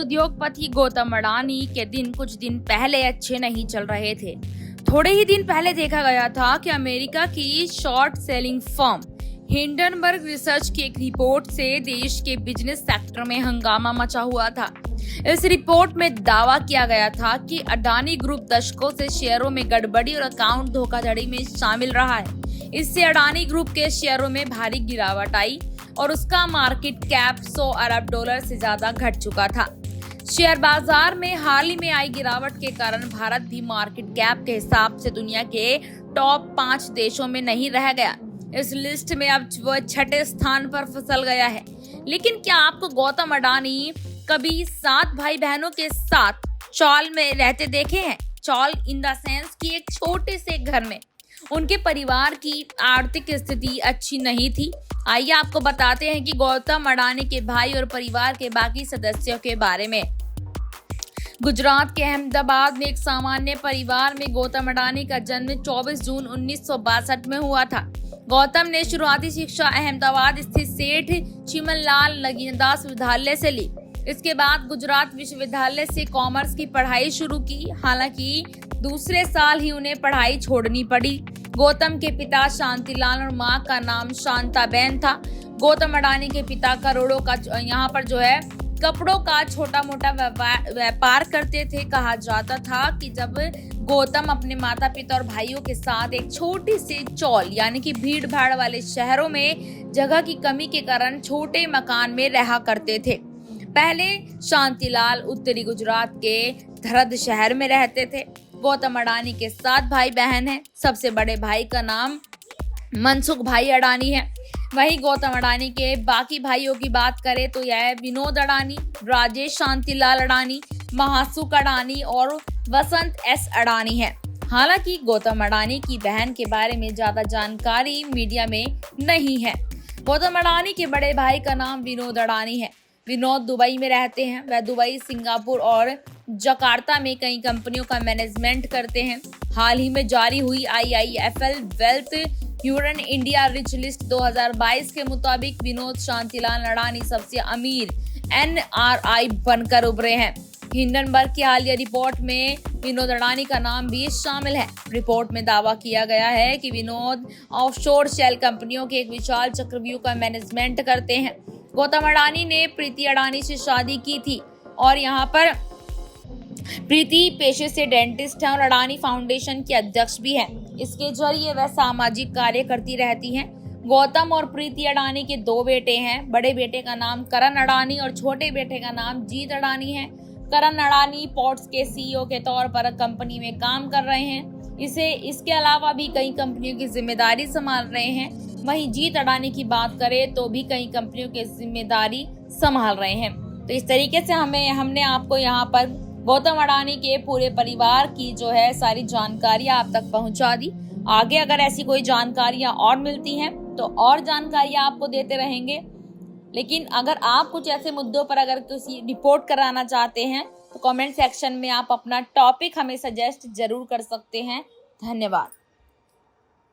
उद्योगपति गौतम अडानी के दिन कुछ दिन पहले अच्छे नहीं चल रहे थे। थोड़े ही दिन पहले देखा गया था कि अमेरिका की short selling firm Hindenburg research की एक रिपोर्ट से देश के बिजनेस सेक्टर में हंगामा मचा हुआ था। इस रिपोर्ट में दावा किया गया था कि अडानी ग्रुप दशकों से शेयरों में गड़बड़ी और अकाउंट धोखाधड़ी में शामिल रहा है। इससे अडानी ग्रुप के शेयरों में भारी गिरावट आई और उसका मार्केट कैप 100 अरब डॉलर से ज्यादा घट चुका था। शेयर बाजार में हाल ही में आई गिरावट के कारण भारत भी मार्केट कैप के हिसाब से दुनिया के टॉप 5 देशों में नहीं रह गया। इस लिस्ट में अब वह 6ठे स्थान पर फिसल गया है। लेकिन क्या आपको गौतम अडानी कभी 7 भाई बहनों के साथ चौल में रहते देखे हैं? चौल इन द सेंस कि एक छोटे से घर में उनके परिवार की आर्थिक स्थिति अच्छी नहीं थी। आइए आपको बताते हैं कि गौतम अडानी के भाई और परिवार के बाकी सदस्यों के बारे में। गुजरात के अहमदाबाद में एक सामान्य परिवार में गौतम अडानी का जन्म 24 जून 1962 में हुआ था। गौतम ने शुरुआती शिक्षा अहमदाबाद स्थित सेठ चिमनलाल नगीनदास विद्यालय से ली। इसके बाद गुजरात विश्वविद्यालय से कॉमर्स की पढ़ाई शुरू की। हालांकि दूसरे साल ही उन्हें पढ़ाई छोड़नी पड़ी। गौतम के पिता शांतिलाल और मां का नाम शांताबेन था। गौतम अडानी के पिता करोड़ों का यहाँ पर जो है कपड़ों का छोटा मोटा व्यापार करते थे। कहा जाता था कि जब गौतम अपने माता पिता और भाइयों के साथ एक छोटी सी चौल यानी कि भीड़ भाड़ वाले शहरों में जगह की कमी के कारण छोटे मकान में रहा करते थे। पहले शांतिलाल उत्तरी गुजरात के धरद शहर में रहते थे। गौतम अडानी के 7 भाई बहन हैं। सबसे बड़े भाई का नाम मनसुख भाई अडानी है। वहीं गौतम अडानी के बाकी भाइयों की बात करें तो यह विनोद अडानी, राजेश शांतिलाल अडानी, महासुख अडानी और वसंत एस अडानी है। हालांकि गौतम अडानी की बहन के बारे में ज्यादा जानकारी मीडिया में नहीं है। गौतम अडानी के बड़े भाई का नाम विनोद अडानी है। विनोद दुबई में रहते हैं। वह दुबई, सिंगापुर और जकार्ता में कई कंपनियों का मैनेजमेंट करते हैं। हाल ही में जारी हुई IIFL wealth Hurun India rich list 2022 के मुताबिक विनोद शांतिलाल अडानी सबसे अमीर NRI बनकर उभरे हैं। हिंडनबर्ग की हालिया रिपोर्ट में विनोद अडानी का नाम भी शामिल है। रिपोर्ट में दावा किया गया है कि विनोद ऑफशोर शेल कंपनियों के एक विशाल चक्रव्यूह का मैनेजमेंट करते हैं। गौतम अडानी ने प्रीति अडानी से शादी की थी और यहाँ पर प्रीति पेशे से डेंटिस्ट हैं और अडानी फाउंडेशन की अध्यक्ष भी हैं। इसके जरिए वह सामाजिक कार्य करती रहती हैं। गौतम और प्रीति अडानी के 2 बेटे हैं। बड़े बेटे का नाम करण अडानी और छोटे बेटे का नाम जीत अडानी है। करण अडानी पोर्ट्स के CEO के तौर पर कंपनी में काम कर रहे हैं। इसके अलावा भी कई कंपनियों की जिम्मेदारी संभाल रहे हैं। वहीं जीत अडानी की बात करें तो भी कई कंपनियों की जिम्मेदारी संभाल रहे हैं। तो इस तरीके से हमने आपको यहाँ पर गौतम अडानी के पूरे परिवार की जो है सारी जानकारी आप तक पहुंचा दी। आगे अगर ऐसी कोई जानकारियां और मिलती हैं तो और जानकारियां आपको देते रहेंगे। लेकिन अगर आप कुछ ऐसे मुद्दों पर अगर किसी रिपोर्ट कराना चाहते हैं तो कमेंट सेक्शन में आप अपना टॉपिक हमें सजेस्ट जरूर कर सकते हैं। धन्यवाद।